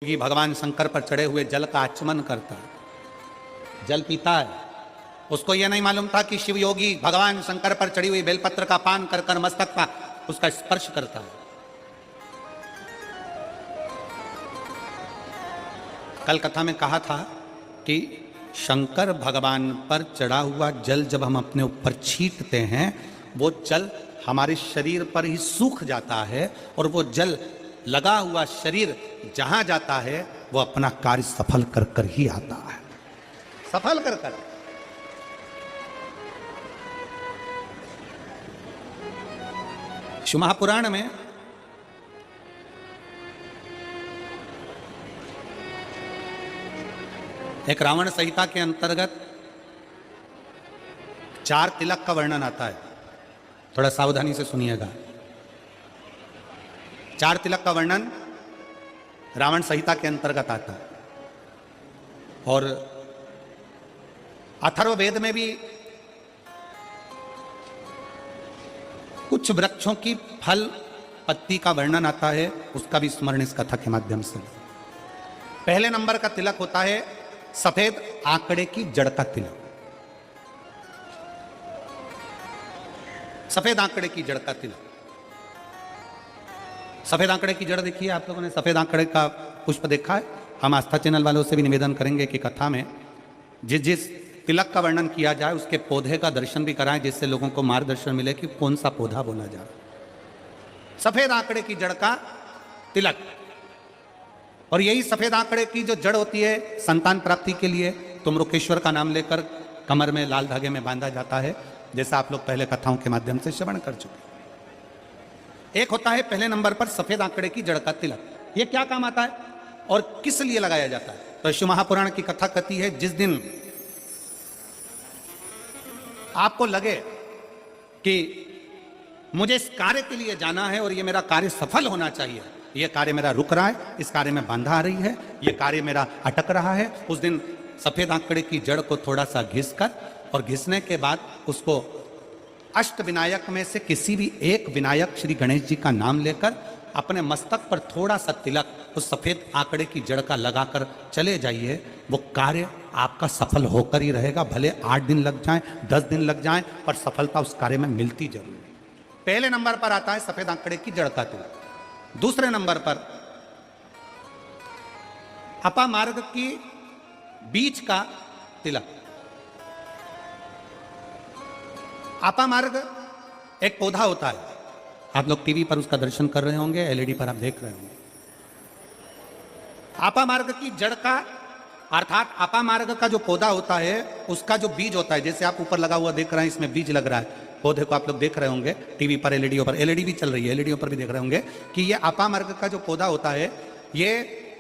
कि भगवान शंकर पर चढ़े हुए जल का आचमन करता है, जल पीता है। उसको यह नहीं मालूम था कि शिव योगी भगवान शंकर पर चढ़ी हुई बेलपत्र का पान कर कर मस्तक का उसका स्पर्श करता है। कल कथा में कहा था कि शंकर भगवान पर चढ़ा हुआ जल जब हम अपने ऊपर छींटते हैं, वो जल हमारे शरीर पर ही सूख जाता है और वो जल लगा हुआ शरीर जहां जाता है वो अपना कार्य सफल कर कर ही आता है, सफल कर कर। शिव महापुराण में एक रावण संहिता के अंतर्गत 4 तिलक का वर्णन आता है। थोड़ा सावधानी से सुनिएगा। 4 तिलक का वर्णन रावण संहिता के अंतर्गत आता है और अथर्ववेद में भी कुछ वृक्षों की फल पत्ती का वर्णन आता है, उसका भी स्मरण इस कथा के माध्यम से। पहले नंबर का तिलक होता है सफेद आंकड़े की जड़ का तिलक। सफेद आंकड़े की जड़ का तिलक। सफेद आंकड़े की जड़ देखिए, आप लोगों ने सफेद आंकड़े का पुष्प देखा है? हम आस्था चैनल वालों से भी निवेदन करेंगे कि कथा में जिस जिस तिलक का वर्णन किया जाए उसके पौधे का दर्शन भी कराएं, जिससे लोगों को मार्गदर्शन मिले कि कौन सा पौधा बोला जा रहा है। सफेद आंकड़े की जड़ का तिलक। और यही सफेद आंकड़े की जो जड़ होती है संतान प्राप्ति के लिए तुमरुकेश्वर का नाम लेकर कमर में लाल धागे में बांधा जाता है, जैसा आप लोग पहले कथाओं के माध्यम से श्रवण कर चुके। एक होता है पहले नंबर पर सफेद आंकड़े की जड़ का तिलक। यह क्या काम आता है और किस लिए लगाया जाता है? तो शिव महापुराण की कथा कहती है जिस दिन आपको लगे कि मुझे इस कार्य के लिए जाना है और ये मेरा कार्य सफल होना चाहिए, ये कार्य मेरा रुक रहा है, इस कार्य में बांधा आ रही है, ये कार्य मेरा अटक रहा है, उस दिन सफेद आंकड़े की जड़ को थोड़ा सा घिस कर और घिसने के बाद उसको अष्ट विनायक में से किसी भी एक विनायक श्री गणेश जी का नाम लेकर अपने मस्तक पर थोड़ा सा तिलक उस सफेद आंकड़े की जड़ का लगाकर चले जाइए। वो कार्य आपका सफल होकर ही रहेगा, भले 8 दिन लग जाएं, 10 दिन लग जाएं, पर सफलता उस कार्य में मिलती जरूर है। पहले नंबर पर आता है सफेद आंकड़े की जड़ का तिलक। दूसरे नंबर पर अपामार्ग की बीज का तिलक। अपामार्ग एक पौधा होता है, आप लोग टीवी पर उसका दर्शन कर रहे होंगे, एलईडी पर आप देख रहे होंगे। अपामार्ग की जड़ का अर्थात अपामार्ग का जो पौधा होता है उसका जो बीज होता है, जैसे आप ऊपर लगा हुआ देख रहे हैं, इसमें बीज लग रहा है, पौधे को आप लोग देख रहे होंगे टीवी पर, एलईडी पर, एलईडी भी चल रही है, एलईडी पर भी देख रहे होंगे कि ये अपामार्ग का जो पौधा होता है ये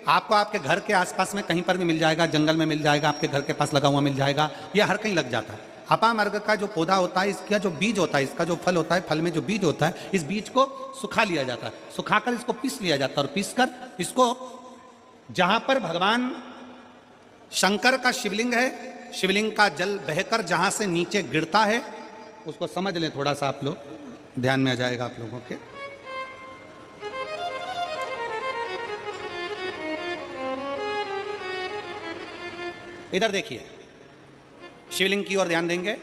आपको आपके घर के आसपास में कहीं पर भी मिल जाएगा, जंगल में मिल जाएगा, आपके घर के पास लगा हुआ मिल जाएगा, ये हर कहीं लग जाता है। अपामार्ग का जो पौधा होता है, इसका जो बीज होता है, इसका जो फल होता है, फल में जो बीज होता है, इस बीज को सुखा लिया जाता है, सुखाकर इसको पीस लिया जाता है और पीसकर इसको जहां पर भगवान शंकर का शिवलिंग है, शिवलिंग का जल बहकर जहां से नीचे गिरता है, उसको समझ लें, थोड़ा सा आप लोग ध्यान में आ जाएगा आप लोगों के। इधर देखिए, शिवलिंग की ओर ध्यान देंगे।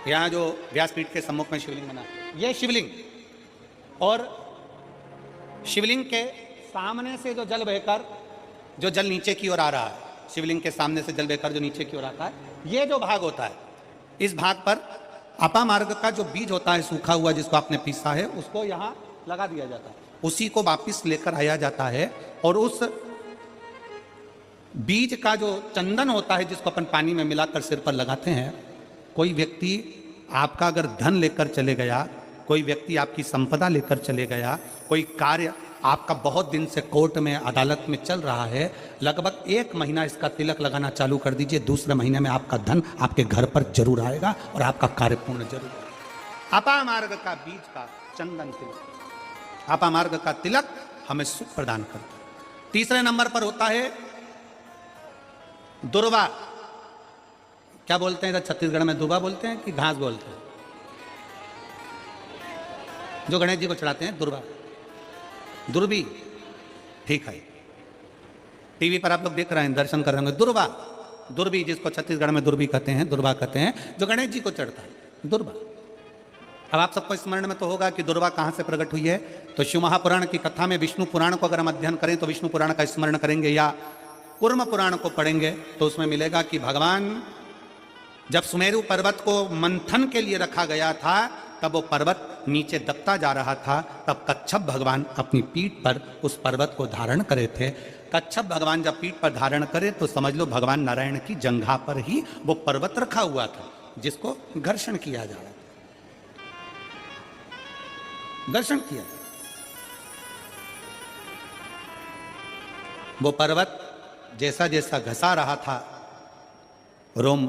यहां जो व्यासपीठ के सम्मुख में शिवलिंग बना, यह शिवलिंग, और शिवलिंग के सामने से जो जल बहकर, जो जल नीचे की ओर आ रहा है, शिवलिंग के सामने से जल बहकर जो नीचे की ओर आता है, ये जो भाग होता है, इस भाग पर अपामार्ग का जो बीज होता है सूखा हुआ, जिसको आपने पीसा है, उसको यहाँ लगा दिया जाता है, उसी को वापिस लेकर आया जाता है। और उस बीज का जो चंदन होता है, जिसको अपन पानी में मिलाकर सिर पर लगाते हैं, कोई व्यक्ति आपका अगर धन लेकर चले गया, कोई व्यक्ति आपकी संपदा लेकर चले गया, कोई कार्य आपका बहुत दिन से कोर्ट में अदालत में चल रहा है, लगभग 1 महीना इसका तिलक लगाना चालू कर दीजिए, दूसरे महीने में आपका धन आपके घर पर जरूर आएगा और आपका कार्य पूर्ण जरूर होगा। अपामार्ग का बीज का चंदन तिलक, अपामार्ग का तिलक हमें सुख प्रदान करता है। तीसरे नंबर पर होता है दुर्वा। क्या बोलते हैं इधर छत्तीसगढ़ में? दुर्वा बोलते हैं कि घास बोलते हैं? जो गणेश जी को चढ़ाते हैं दुर्वा, दुर्बी, ठीक है। टीवी पर आप लोग देख रहे हैं, दर्शन कर रहे होंगे, दुर्वा, दुर्बी, जिसको छत्तीसगढ़ में दुर्बी कहते हैं, दुर्वा कहते हैं, जो गणेश जी को चढ़ता है, दुर्वा। अब आप सबको स्मरण में तो होगा कि दुर्वा कहाँ से प्रकट हुई है। तो शिव महापुराण की कथा में विष्णु पुराण को अगर हम अध्ययन करें तो विष्णु पुराण का स्मरण करेंगे या कूर्म पुराण को पढ़ेंगे तो उसमें मिलेगा कि भगवान जब सुमेरु पर्वत को मंथन के लिए रखा गया था, तब वो पर्वत नीचे दबता जा रहा था, तब कच्छप भगवान अपनी पीठ पर उस पर्वत को धारण करे थे। कच्छप भगवान जब पीठ पर धारण करे तो समझ लो भगवान नारायण की जंघा पर ही वो पर्वत रखा हुआ था, जिसको घर्षण किया जा रहा था, घर्षण किया। वो पर्वत जैसा जैसा घसा रहा था, रोम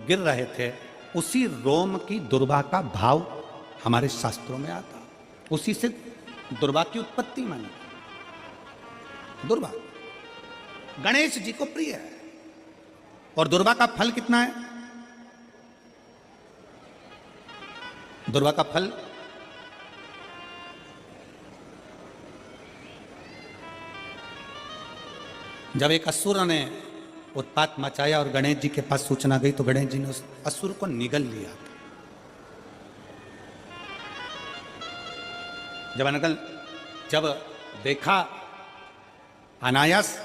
गिर रहे थे, उसी रोम की दुर्वा का भाव हमारे शास्त्रों में आता, उसी से दुर्वा की उत्पत्ति मानी। दुर्वा गणेश जी को प्रिय है। और दुर्वा का फल कितना है? दुर्वा का फल जब एक असुर ने उत्पात मचाया और गणेश जी के पास सूचना गई तो गणेश जी ने उस असुर को निगल लिया। जब देखा अनायास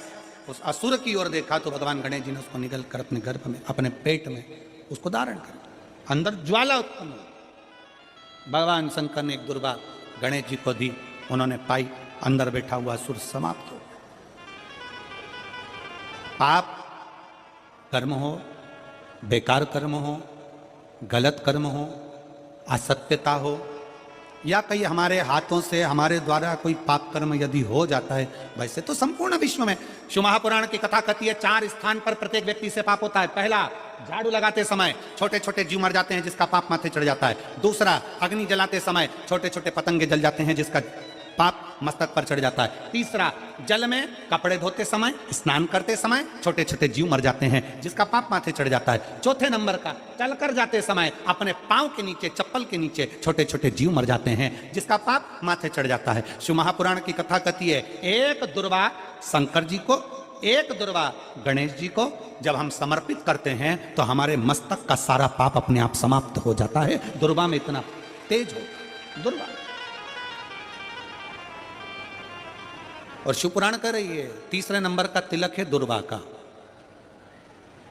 उस असुर की ओर देखा तो भगवान गणेश जी ने उसको निगल कर अपने गर्भ में, अपने पेट में उसको धारण कर, अंदर ज्वाला उत्पन्न हुई। भगवान शंकर ने एक दुर्वा गणेश जी को दी, उन्होंने पाई, अंदर बैठा हुआ असुर समाप्त हो। पाप कर्म हो, बेकार कर्म हो, गलत कर्म हो, असत्यता हो, या कहीं हमारे हाथों से हमारे द्वारा कोई पाप कर्म यदि हो जाता है, वैसे तो संपूर्ण विश्व में शिव महापुराण की कथा कहती है 4 स्थान पर प्रत्येक व्यक्ति से पाप होता है। पहला, झाड़ू लगाते समय छोटे छोटे जीव मर जाते हैं जिसका पाप माथे चढ़ जाता है। दूसरा, अग्नि जलाते समय छोटे छोटे पतंगे जल जाते हैं जिसका पाप मस्तक पर चढ़ जाता है। तीसरा, जल में कपड़े धोते समय, स्नान करते समय छोटे छोटे जीव मर जाते हैं जिसका पाप माथे चढ़ जाता है। चौथे नंबर का, चलकर जाते समय अपने पांव के नीचे, चप्पल के नीचे छोटे छोटे जीव मर जाते हैं जिसका पाप माथे चढ़ जाता है। शिव महापुराण की कथा कहती है एक दुर्वा शंकर जी को, एक दुर्वा गणेश जी को जब हम समर्पित करते हैं तो हमारे मस्तक का सारा पाप अपने आप समाप्त हो जाता है। दुर्वा में इतना तेज हो दुर्वा। और शिवपुराण कह रही है तीसरे नंबर का तिलक है दुर्वा का।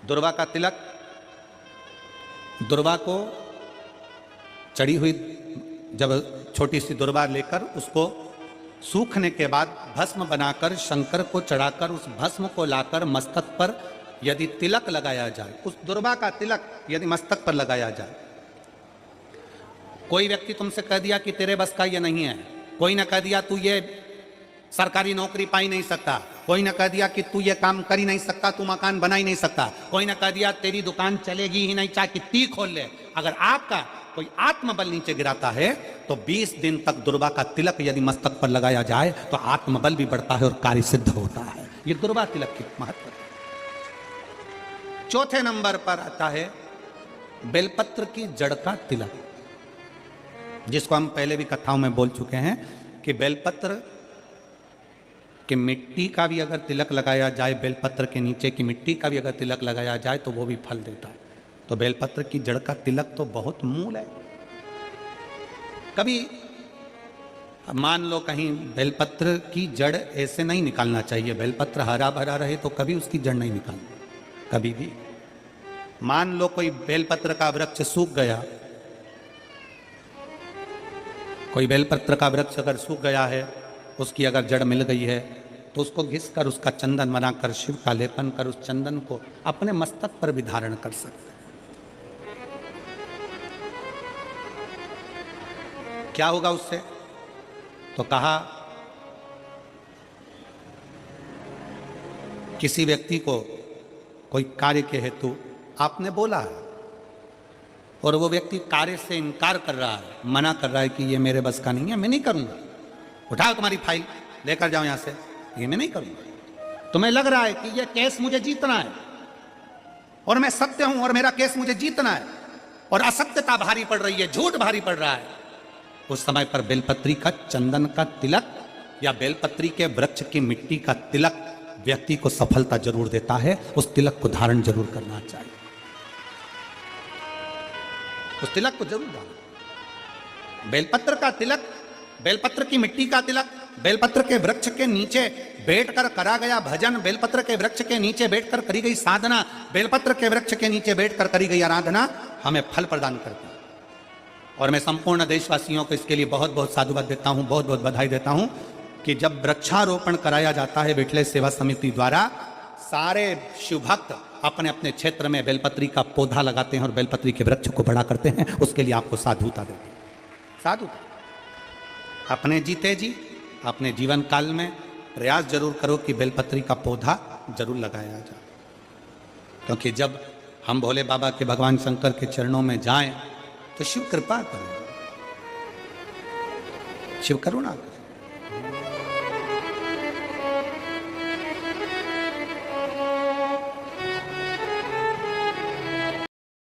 दुर्वा का तिलक, दुर्वा को चढ़ी हुई जब छोटी सी दुर्वा लेकर उसको सूखने के बाद भस्म बनाकर शंकर को चढ़ाकर उस भस्म को लाकर मस्तक पर यदि तिलक लगाया जाए, उस दुर्वा का तिलक यदि मस्तक पर लगाया जाए, कोई व्यक्ति तुमसे कह दिया कि तेरे बस का ये नहीं है, कोई ने कह दिया तू ये सरकारी नौकरी पाई नहीं सकता, कोई ने कह दिया कि तू ये काम कर ही नहीं सकता, तू मकान बना ही नहीं सकता, कोई ने कह दिया तेरी दुकान चलेगी ही नहीं चाहे कितनी खोल ले, अगर आपका कोई आत्मबल नीचे गिराता है तो 20 दिन तक दुर्वा का तिलक यदि मस्तक पर लगाया जाए तो आत्मबल भी बढ़ता है और कार्य सिद्ध होता है। ये दुर्वा तिलक की महत्व। चौथे नंबर पर आता है बेलपत्र की जड़ का तिलक, जिसको हम पहले भी कथाओं में बोल चुके हैं कि बेलपत्र कि मिट्टी का भी अगर तिलक लगाया जाए, बेलपत्र के नीचे की मिट्टी का भी अगर तिलक लगाया जाए तो वो भी फल देता है। तो बेलपत्र की जड़ का तिलक तो बहुत मूल है। कभी मान लो कहीं बेलपत्र की जड़ ऐसे नहीं निकालना चाहिए, बेलपत्र हरा भरा रहे तो कभी उसकी जड़ नहीं निकालना, कभी भी। मान लो कोई बेलपत्र का वृक्ष सूख गया, कोई बेलपत्र का वृक्ष अगर सूख गया है, उसकी अगर जड़ मिल गई है तो उसको घिस कर उसका चंदन बनाकर शिव का लेपन कर उस चंदन को अपने मस्तक पर भी धारण कर सकते। क्या होगा उससे? तो कहा किसी व्यक्ति को कोई कार्य के हेतु आपने बोला है और वो व्यक्ति कार्य से इनकार कर रहा है, मना कर रहा है कि ये मेरे बस का नहीं है, मैं नहीं करूंगा, उठाओ तुम्हारी फाइल लेकर जाओ यहां से, ये मैं नहीं करूंगा। तुम्हें लग रहा है कि ये केस मुझे जीतना है और मैं सत्य हूं और मेरा केस मुझे जीतना है और असत्यता भारी पड़ रही है, झूठ भारी पड़ रहा है, उस समय पर बेलपत्री का चंदन का तिलक या बेलपत्री के वृक्ष की मिट्टी का तिलक व्यक्ति को सफलता जरूर देता है, उस तिलक को धारण जरूर करना चाहिए, उस तिलक को जरूर डालना। बेलपत्र का तिलक, बेलपत्र की मिट्टी का तिलक, बेलपत्र के वृक्ष के नीचे बैठकर करा गया भजन, बेलपत्र के वृक्ष के नीचे बैठकर करी गई साधना, बेलपत्र के वृक्ष के नीचे बैठकर करी गई आराधना हमें फल प्रदान करती है। और मैं संपूर्ण देशवासियों को इसके लिए बहुत बहुत साधुवाद देता हूं, बहुत बहुत बधाई देता हूं कि जब वृक्षारोपण कराया जाता है विठलेश सेवा समिति द्वारा, सारे शिव भक्त अपने अपने क्षेत्र में बेलपत्री का पौधा लगाते हैं और बेलपत्री के वृक्ष को बड़ा करते हैं। उसके लिए आपको साधुता देते हैं, साधुता। अपने जीते जी अपने जीवन काल में प्रयास जरूर करो कि बेलपत्री का पौधा जरूर लगाया जाए, क्योंकि जब हम भोले बाबा के भगवान शंकर के चरणों में जाएं तो शिव कृपा करें, शिव करुणा करें।